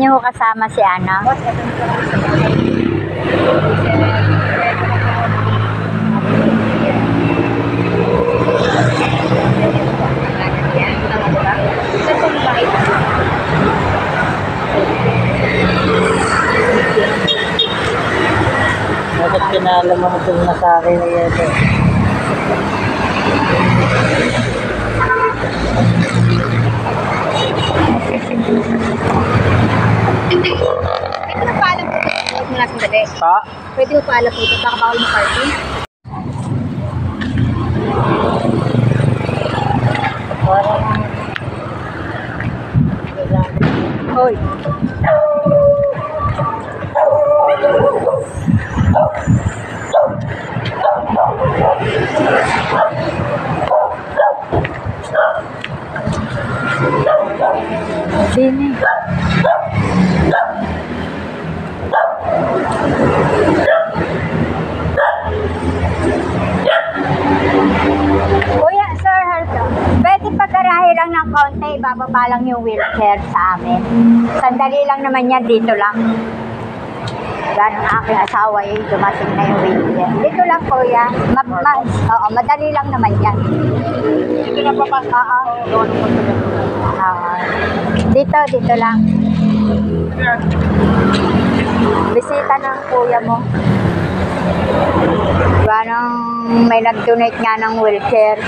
niyo kasama si Ana? Bakit kinala mo na itong nasa akin na yan? Pwede mo paalam po ito mula sandali. Ha? Pwede mo paalam po ito. Baka bawal mo parking. Hoy. Sini. Kuya, sir, Harto. Pwede pagkarahe lang ng konti, bababa lang yung wheelchair sa amin. Sandali lang naman yan, dito lang. Yan ang aking asawa eh, dumating na yung wheelchair. Dito lang, kuya. Oo, madali lang naman yan. Dito na pa. Oo. Dito lang. Bisita ng kuya mo. Diba nang may nag-donate nga ng wheelchair.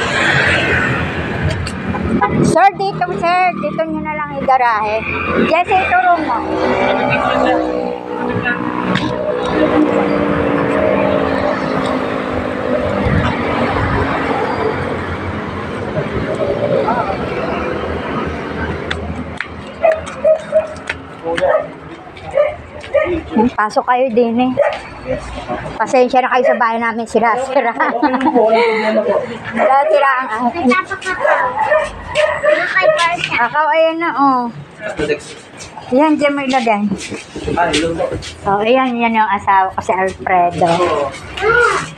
Sir, dito nyo na lang igarahe. Jesse, ituro mo. Pasok kayo din eh. Pasensya na kayo sa bahay namin, sira-sira. Sira ang akin. Akaw, ayan na, oh. Yan, dyan mo ilagay. Oh, ayan yung asawa ko si Alfredo.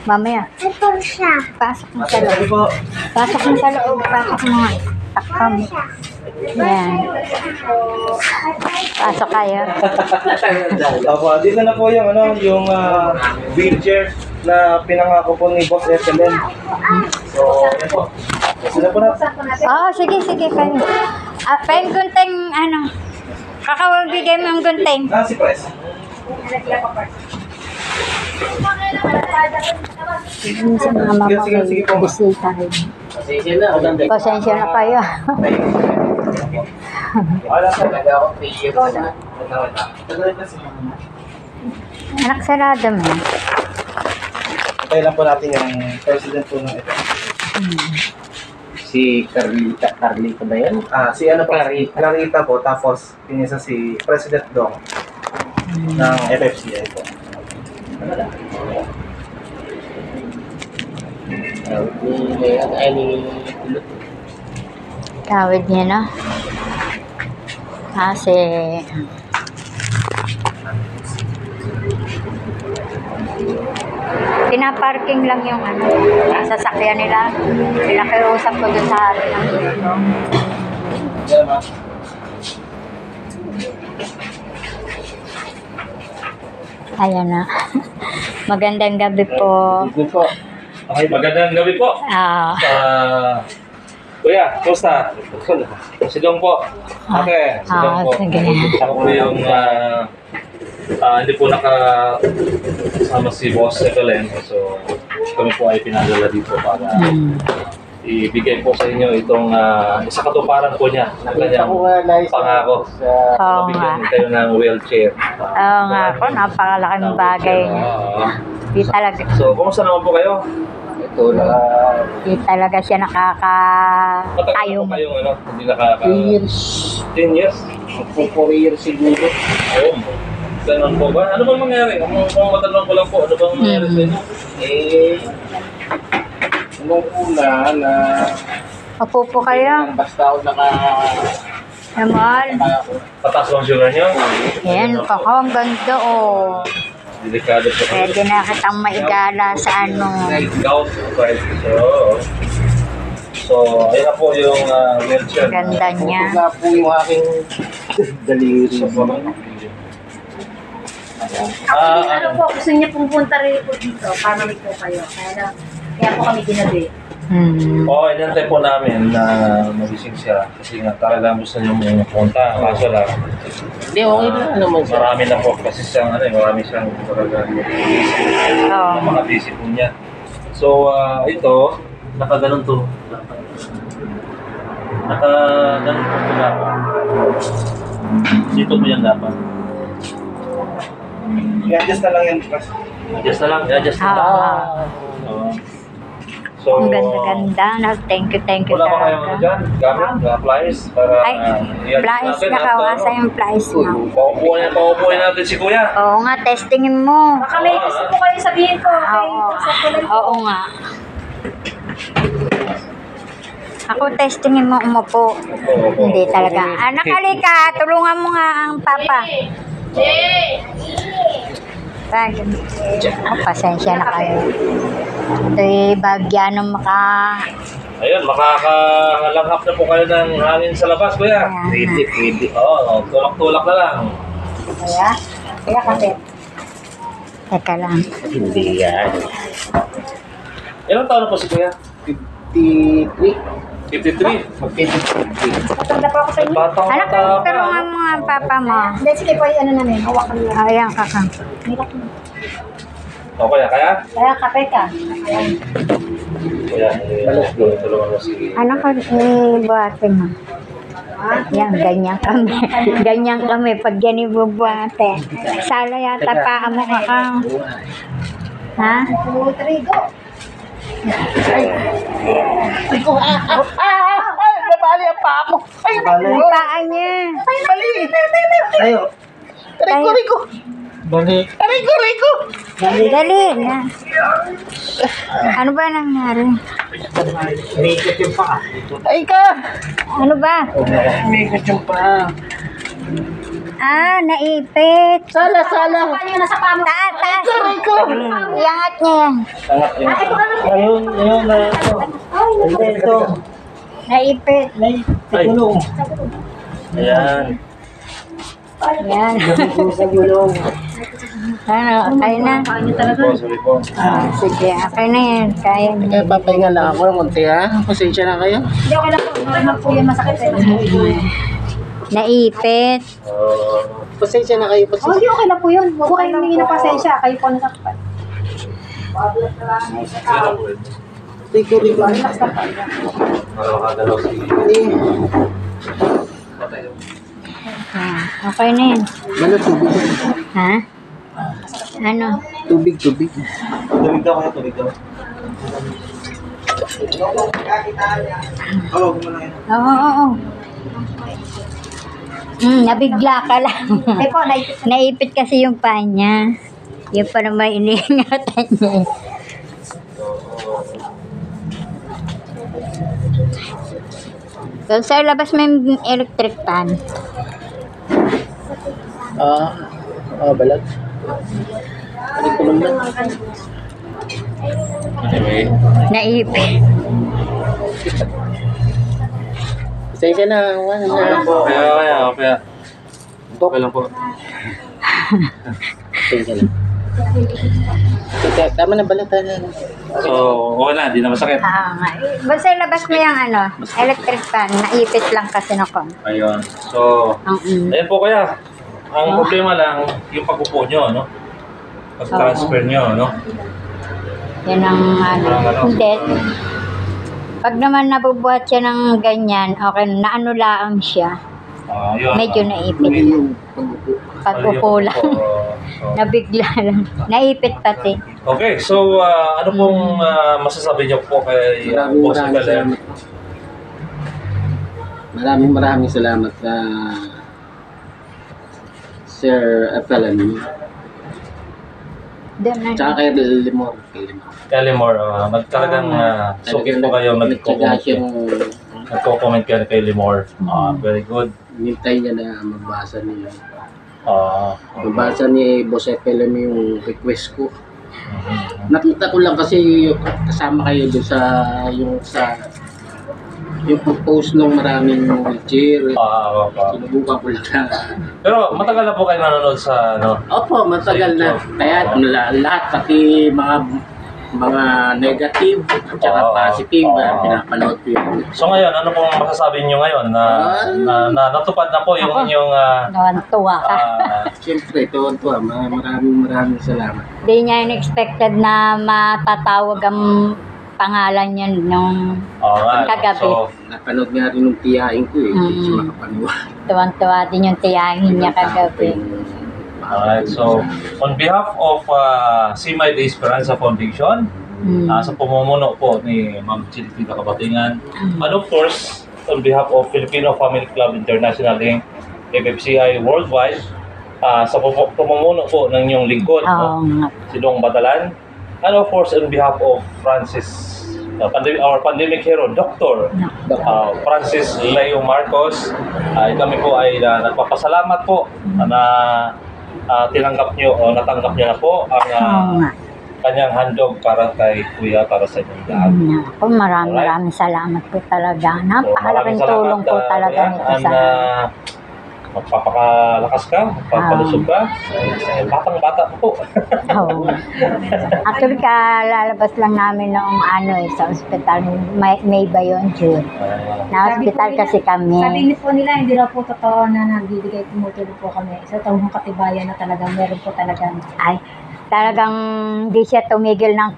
Mamaya. Pasok mo sa loob. Pasok mo sa loob. Pasok mo nga. Takam. Yan. Pasok kayo. Opo, dito na po yung wheelchair na pinangako po ni Boss SLN. So, yan po. Sila po na. Oh, sige kayo. Pain gunting, kakawag bigay mo yung gunting. Si Pres. Yung sa mga mamamay, bisita rin. Pasensya na kayo. Anak, sarado mo. Tayo lang po natin yung president po ng ito. Si Carlita ba yan? Si Clarita po, tapos pinisa si President Dong ng FFCI po. Tawid niya na. Kasi pinaparking lang yung sasakyan nila. Pinakiusap ko doon sa atin ng dito. Ayan na. Magandang gabi po. Okay, magandang gabi po. Kuya, kumusta? Si Dong po. Okay, si Dong po. Sige. Ako po yung hindi po nakasama si Boss Evelyn. So, kami po ay pinadala dito para ibigay po sa inyo itong isa katuparan po niya ng kanyang pangako. Mabigyan kayo ng wheelchair. Oo nga po, napakalaking bagay niya. Di talaga. So, kumusta naman po kayo? Di talaga siya Matagal nakakatayo. po kayong hindi nakaka... 3 years. 10 years? 4 years siguro. Oo. Ganun po ba? Ano bang mangyari? Kung matanong ko lang po, ano bang mangyari sa inyo? Nung una na... Opo po kayo. Basta ako Naman. Pataas bang sugar niyo? Yan, ang ganda oh. Delikado po. Pwede na kitang maigala sa Gout. So, ayun na po yung wheelchair. Ganda niya. Ito na po yung aking daliri. Actually, ano po, gusto niya pong punta rin po dito, family po kayo. Kaya po kami ginabi. Oo, inantay po namin na magising siya kasi nga talagang gusto niya mong punta. Kaso lang, Hindi, okay na naman siya. marami na po kasi siyang marami siyang talagang Oo. mga busy po niya. So, ito, nakaganon to. Nakaganon po ito dapat. Dito po yan dapat. I-adjust na lang yan, boss. Adjust na lang, adjust na lang. Oo. So, Ang ganda-ganda. No, thank you wala ba kayong talaga. dyan? Gamit, pliers? Para Ay, i-adjust pliers, natin at, nakawasa yung pliers mo. paupuin natin si Kuya. Oo nga, testingin mo. Baka may gusto po kayo sabihin ko. Oo. Oo nga. Ako testingin mo umupo. Hindi talaga. Anak, halika. Tulungan mo nga ang papa. Pasensya na kayo. Ito'y bagya ng Ayun, makakalanghap na po kayo ng hangin sa labas, Kuya. Pwede. Oo, tulak-tulak na lang. Kaya kasi. Teka lang. Hindi yan. Ilang taon na po si Kuya? 53. 53. Matanda pa ako sa inyo. Batang Anak, bata pa. tulungan mo nga ang papa mo. Hindi, sige po, ano namin, hawakan niyo. Ayan, kakang. O, Kuya, kaya? Kaya kape ka. Kuya, tulungan mo si... Ano ka, buhati mo? Yan, ganyan kami. Ganyan kami pag yan ibubuhati. Sala yata pa mo kakang. Ha? Trigo. Nabali ang pa ako. Ay, Ang paa niya. mali. Ayo. Rico. Balik. Rico. Dali na. Ano ba nangyari? Nakikit yung paa. Ay ka. Ano ba? Nakikit yung paa. Naipit. Sala. Paano yung nasa pamo? Taas, taas. Rico. Iangat niya yan. Ayun, na. Hindi, ito. Naipit. Sa gulong. Ayan. Yan. Sa gulong. Ano, kaya na. Sorry po. Sige, okay na yan. Kaya na. Kaya papahinga lang ako ng konti ha. Pasensya na kayo. Hindi, okay lang po. Normal po yun, masakit sa inyo. Naipit. Pasensya na kayo. Oh, hindi, okay lang po yun. Huwag po kayong humingi ng pasensya. Kayo po nasakpan. Rico. Relax lang po. Para makagalaw si... Okay na yan. Bala, tubig. Ha? Ano? Tubig. Tubig daw kaya, tubig daw. Oo, mo na yan. Oo. Nabigla ka lang. Ay po, naipit. Naipit kasi yung paa niya. Yung pa naman iniingatan niya. So, sa labas may electric fan. Balag. Rico naman. Anyway. Naipit. Pasensya na. Kaya. Okay lang po. Pasensya na. Tama na balat na. So, okay na, di na masakit. Nga. Basta labas mo yung electric fan. Naipit lang kasi na ko. Ayun. So, ayun po Kuya. Ang problema lang, yung pag-upo nyo, no? Pag-transfer nyo, no? Yan ang Hindi. Pag naman nabubuhat siya ng ganyan, okay, naano lang siya. Yun. Medyo naipit. Pag-upo lang. Nabigla lang. Naipit pati. Okay, so ano pong masasabi niyo po kay Boss Belen? Maraming salamat Sir Felony. Doon na. Tsaka kay Limor. Limor, talagang sukit po kayo nagko-comment kayo kay Limor. Very good. Nintay niya na mabasa niya. Uh, ni Boss Felony yung request ko. Nakita ko lang kasi kasama kayo doon sa Yung pag-post nung maraming wheelchair, Opo. sinubukan ko lang na. Pero matagal na po kayo nanonood sa ano? Opo, matagal na. Kaya lahat, pati mga negative at saka positive, pinapanood ko yun. So ngayon, ano pong masasabi niyo ngayon na natupad na po yung inyong Tuwa ka. Siyempre, tuwan-tuwa. Maraming salamat. Di niya in-expected na matatawag ang pangalan niya nung kagabi. So, Napanood nga rin nung tiyain ko eh. Hindi siya makapaniwala. Tuwang-tuwa din yung tiyahin niya kagabi. alright, so on behalf of Simay de Esperanza Foundation, sa pamumuno po ni Ma'am Chilpita Kabatingan, and of course, on behalf of Filipino Family Club International Inc., FFCI Worldwide, sa pamumuno po ng inyong lingkod, si Dong Batalan, and of course, on behalf of Francis, our pandemic hero, Dr. Francis Leo Marcos, kami po ay nagpapasalamat po na natanggap niyo na po ang kanyang handog para kay Kuya, para sa inyong lahat. Ako, maraming salamat po talaga. Napakalaking tulong po talaga nito sa magpapakalakas ka, magpapalusog ka, batang-bata po. Actually, kalalabas lang namin noong sa ospital. May ba yun, June? Na-hospital kasi kami. Sabi po nila, hindi raw po totoo na nagbibigay tumutulong po kami. Sa taong katibayan na talagang meron po talagang. Ay, talagang hindi siya tumigil ng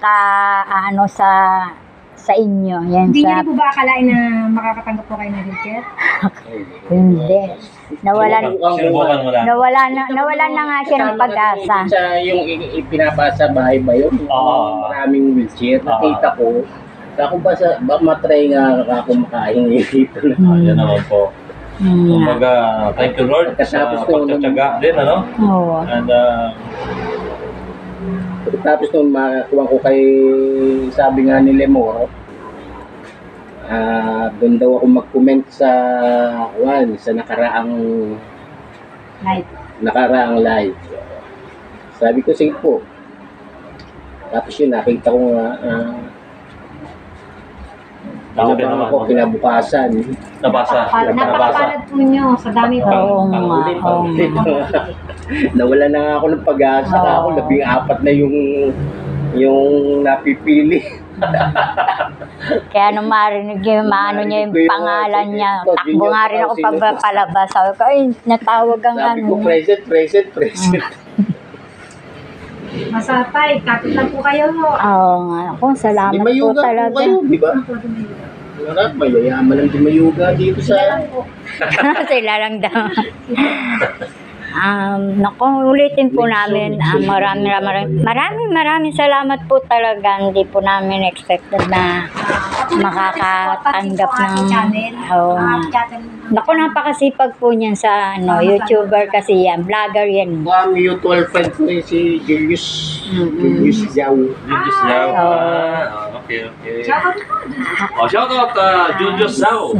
sa inyo. Yan Hindi sa... niyo po ba akalain na makakatanggap po kayo ng wheelchair? Hindi. Nawala na nga siya ng pag-asa. Sa yung ipinabasa bahay ba yun? Maraming wheelchair. Nakita ko. Ako ba matry nga ako makahingi dito. Yan naman po. Kumbaga, thank you Lord sa pagtsatsaga din, ano? Oo. And tapos nung makakuha ko kay, sabi nga ni Lemoro, doon daw ako mag-comment sa nakaraang live. Sabi ko, sige po. Tapos yun, nakita ko nga, kinabukasan. nabasa. Napakapalad po nyo sa dami po. Oo nga. Nawala na nga ako ng pag-asa. Ako, 14 na yung napipili. Kaya nung marinig yung niya yung pangalan niya, takbo nga rin ako pagpalabas. Sabi ko, ay, natawag ang Sabi ko, present. Masapay, kapit lang po kayo. Oo nga. Ako, salamat po talaga. Po kayo, di ba? Wala, mayayaman lang mayuga dito sa... Sila lang daw. Ulitin po namin. Maraming salamat po talaga. Hindi po namin expected na makakatanggap ng... napakasipag po niyan sa YouTuber kasi yan. Vlogger yan. Ang mutual friend ko si Julius Zhao. Okay. Shout out Julius Zhao.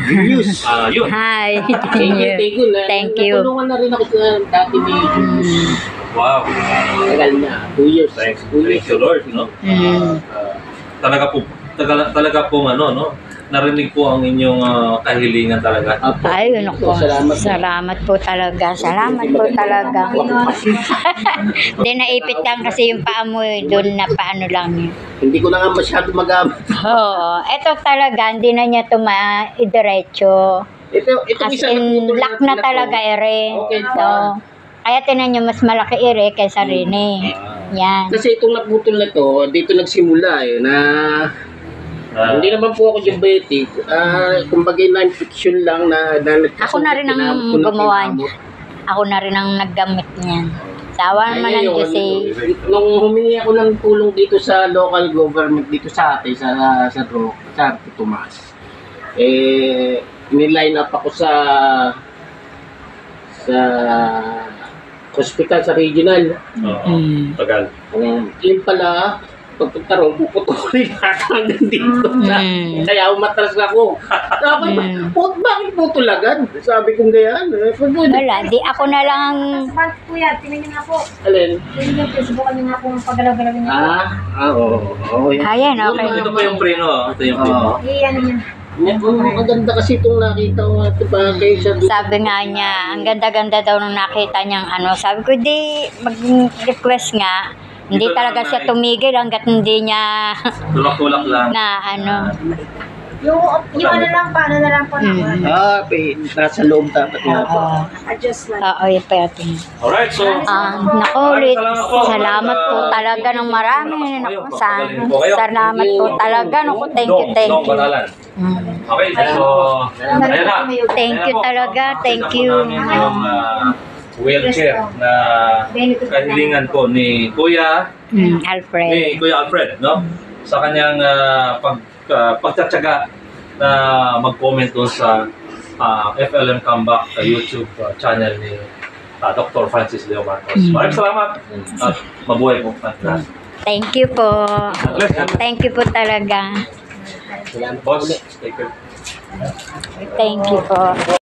Julius. Yun. Hi. Thank you. Natulungan na rin ako sa dati ni Julius. Wow. Tagal na. 2 years. Thank you Lord, no? Talaga po narinig po ang inyong kahilingan talaga. Ayun ako. Salamat po talaga. Hindi, naipit lang kasi yung paa mo doon na paano lang yun. Hindi ko na nga masyado magamit. Oo. Ito talaga, hindi na niya ito maidiretso. Ito As isa in, lock na talaga ere. Okay. So, kaya tinan nyo, mas malaki ere kaysa Rene. Yan. Kasi itong naputol na to, dito nagsimula na hindi naman po ako diabetic. Kumbaga non-fiction lang na Ako na rin ang gumawa niya. Ako na rin ang naggamit niyan. Sawa naman ang Diyos eh. Nung humingi ako ng tulong dito sa local government, dito sa atin, sa Tomas, niline up ako sa hospital sa regional. Tagal. Yun pala, pagpuntarong puputulin hanggang dito. Kaya umatras ako. Sabi, bakit putulagan? Sabi kong gayaan. Wala, di ako na lang ang... Smart po yan, tingnan nyo nga po. Alin? Tingnan nyo, subukan nyo nga po ang paggalaw-galaw nyo. Oo. Ayan, okay. Ito po yung preno. Ito yung preno. Iyan nyo. Ang ganda kasi itong nakita ko at bagay sa Sabi nga niya, ang ganda-ganda daw nung nakita niyang ano. Sabi ko, di, mag-request nga. Hindi Dito talaga naman siya ay- tumigil hanggat hindi niya Tulak-tulak lang. na ano. Yung ano lang, paano na lang po naman. nasa loob dapat nga. Adjustment. Oo, yun pa yun. Alright, so... Naku ulit, salamat po talaga ng marami. Naku, salamat po talaga. Naku, thank you, thank you. Okay, so... Ayan na. Thank you talaga, thank you. Namin yung wheelchair na kahilingan po ni Kuya Alfred. Alfred, no? Sa kanyang pagtatsaga na mag-comment doon sa FLM Comeback YouTube channel ni Dr. Francis Leo Marcos. Maraming salamat at mabuhay po. Thank you po. Thank you po talaga. Boss, take care. Thank you po.